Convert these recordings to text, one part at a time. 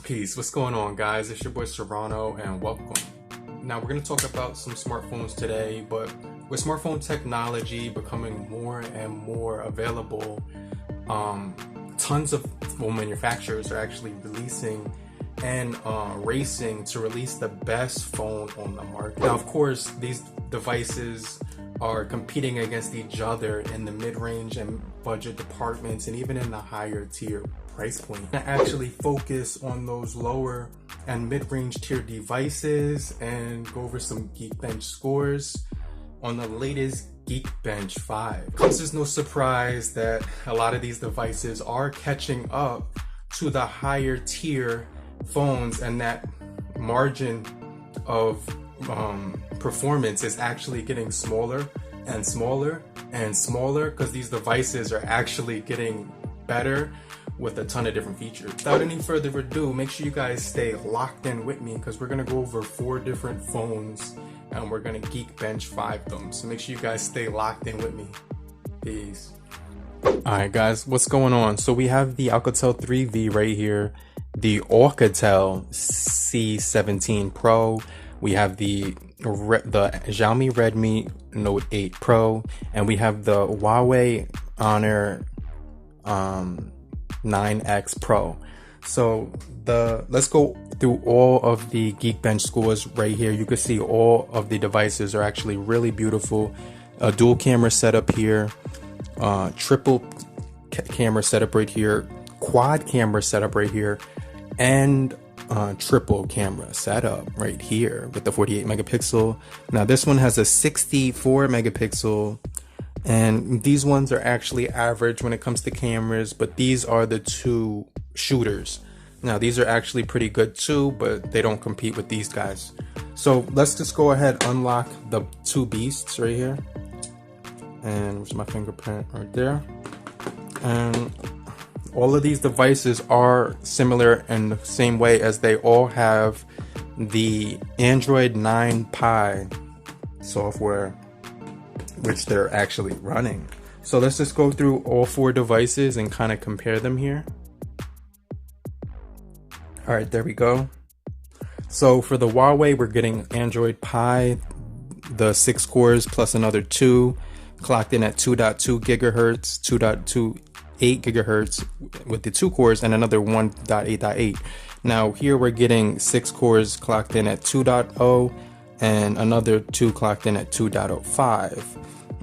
Peace, what's going on guys? It's your boy Serrano and welcome. Now we're going to talk about some smartphones today, but with smartphone technology becoming more and more available, tons of manufacturers are actually releasing and racing to release the best phone on the market. Now of course these devices are competing against each other in the mid-range and budget departments and even in the higher tier price point. I actually focus on those lower and mid-range tier devices and go over some Geekbench scores on the latest Geekbench 5. This is no surprise that a lot of these devices are catching up to the higher tier phones, and that margin of performance is actually getting smaller and smaller and smaller because these devices are actually getting better with a ton of different features. Without any further ado, make sure you guys stay locked in with me because we're gonna go over 4 different phones and we're gonna Geekbench 5 them. So make sure you guys stay locked in with me. Peace. Alright guys, what's going on? So we have the Alcatel 3V right here, the Oukitel C17 PRo, we have the Xiaomi Redmi Note 8 Pro, and we have the Huawei Honor 9X Pro. So let's go through all of the Geekbench scores right here. You can see all of the devices are actually really beautiful. A dual camera setup here, triple camera setup right here, quad camera setup right here, and triple camera setup right here with the 48 megapixel. Now this one has a 64 megapixel, and these ones are actually average when it comes to cameras, but these are the 2 shooters. Now these are actually pretty good too, but they don't compete with these guys. So let's just go ahead, unlock the 2 beasts right here, and where's my fingerprint? Right there. And all of these devices are similar in the same way as they all have the Android 9 Pie software, which they're actually running. So let's just go through all 4 devices and kind of compare them here. All right, there we go. So for the Huawei, we're getting Android Pie, the 6 cores plus another 2, clocked in at 2.2 gigahertz, 2.28 gigahertz with the 2 cores, and another 1.8.8. Now here we're getting 6 cores clocked in at 2.0 and another 2 clocked in at 2.05.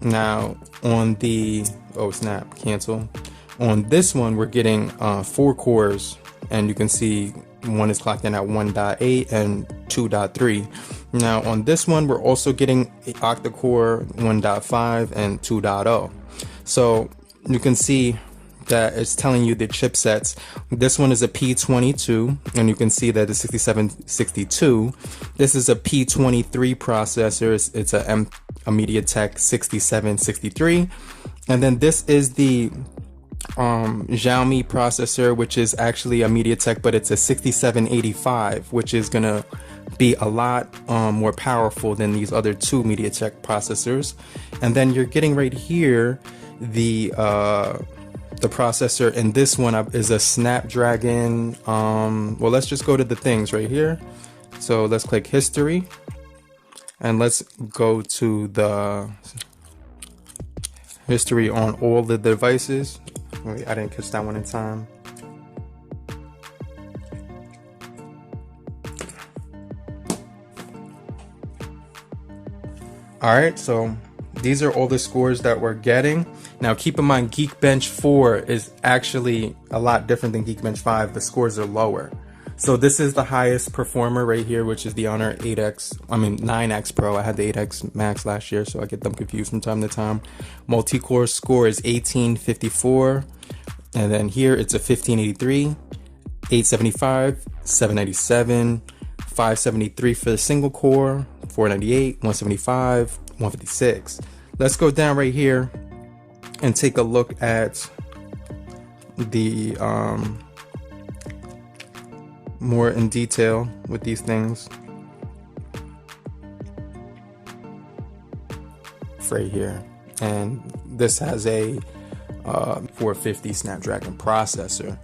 Now on the cancel. On this one we're getting 4 cores, and you can see one is clocked in at 1.8 and 2.3. Now on this one we're also getting octa-core 1.5 and 2.0. So you can see that it's telling you the chipsets. This one is a P22, and you can see that the 6762. This is a P23 processor. It's a MediaTek 6763, and then this is the Xiaomi processor, which is actually a MediaTek, but it's a 6785, which is gonna be a lot more powerful than these other 2 MediaTek processors. And then you're getting right here the processor in this one is a Snapdragon. Well, let's just go to the things right here. So let's click history and let's go to the history on all the devices. Wait, I didn't catch that one in time. Alright, so these are all the scores that we're getting. Now keep in mind, Geekbench 4 is actually a lot different than Geekbench 5. The scores are lower. So this is the highest performer right here, which is the Honor 9X Pro. I had the 8X Max last year, so I get them confused from time to time. Multicore score is 1854. And then here it's a 1583, 875, 797, 573 for the single core, 498, 175, 156. Let's go down right here and take a look at the more in detail with these things right here. And this has a 450 Snapdragon processor.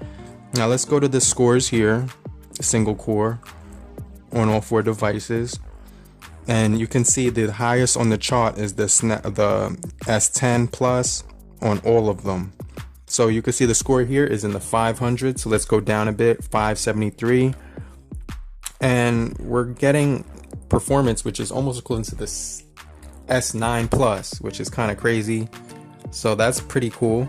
Now let's go to the scores here. single core on all 4 devices. And you can see the highest on the chart is the S10 Plus on all of them. So you can see the score here is in the 500. So let's go down a bit, 573. And we're getting performance which is almost equivalent to this S9 Plus, which is kind of crazy. So that's pretty cool.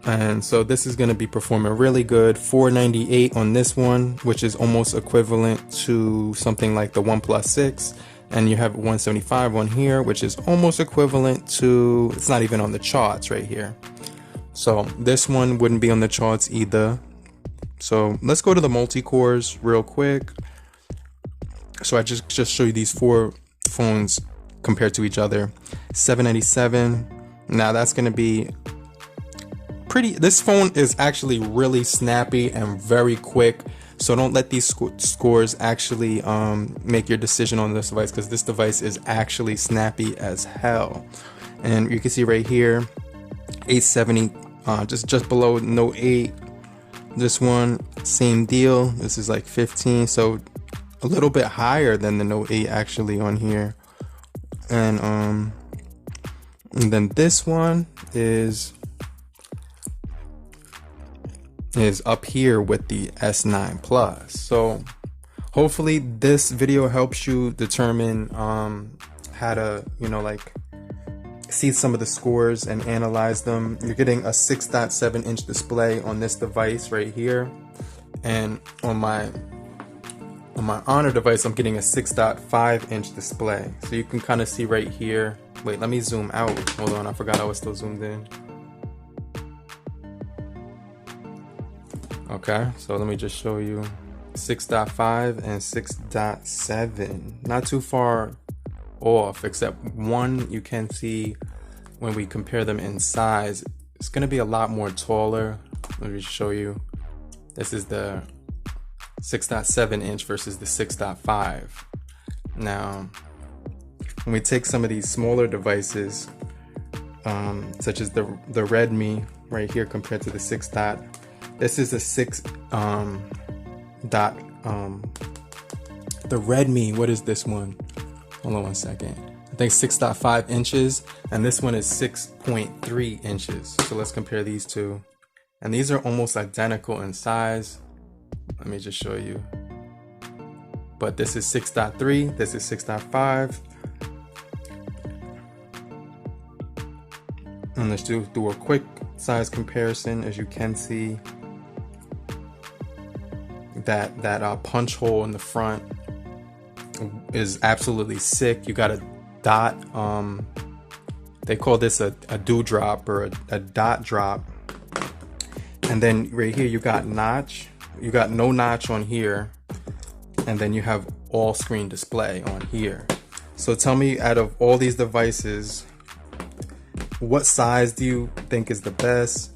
And so this is going to be performing really good. 498 on this one, which is almost equivalent to something like the OnePlus 6. And you have 175 on here, which is almost equivalent to, it's not even on the charts right here. So this one wouldn't be on the charts either. So let's go to the multi-cores real quick. So I just show you these 4 phones compared to each other. 797. Now that's going to be pretty. This phone is actually really snappy and very quick. So don't let these scores actually make your decision on this device, because this device is actually snappy as hell. And you can see right here, 870, just below Note 8. This one, same deal. This is like 15, so a little bit higher than the Note 8 actually on here. And then this one is up here with the S9 Plus. So hopefully this video helps you determine how to, like, see some of the scores and analyze them. You're getting a 6.7 inch display on this device right here, and on my Honor device I'm getting a 6.5 inch display. So you can kind of see right here. Wait, let me zoom out. Hold on, I forgot I was still zoomed in. Okay, so let me just show you 6.5 and 6.7. Not too far off, except one you can see when we compare them in size, it's going to be a lot more taller. Let me show you. This is the 6.7 inch versus the 6.5. Now, when we take some of these smaller devices, such as the Redmi right here compared to the 6. This is a 6 the Redmi, what is this one? Hold on one second. I think 6.5 inches, and this one is 6.3 inches. So let's compare these two. And these are almost identical in size. Let me just show you. But this is 6.3, this is 6.5. And let's do a quick size comparison. As you can see, that punch hole in the front is absolutely sick. You got a dot, they call this a dewdrop or a dot drop. And then right here you got notch. You got no notch on here, and then you have all screen display on here. So tell me, out of all these devices, what size do you think is the best?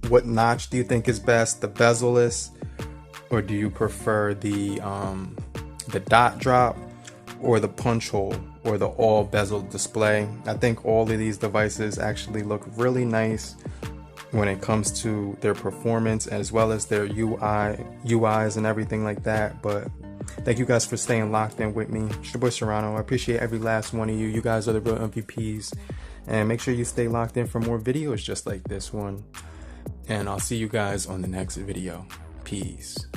What notch do you think is best? The bezel-less, or do you prefer the dot drop, or the punch hole, or the all bezel display? I think all of these devices actually look really nice when it comes to their performance, as well as their UIs and everything like that. But thank you guys for staying locked in with me. It's your boy Serrano. I appreciate every last one of you. You guys are the real MVPs. And make sure you stay locked in for more videos just like this one. And I'll see you guys on the next video. Peace.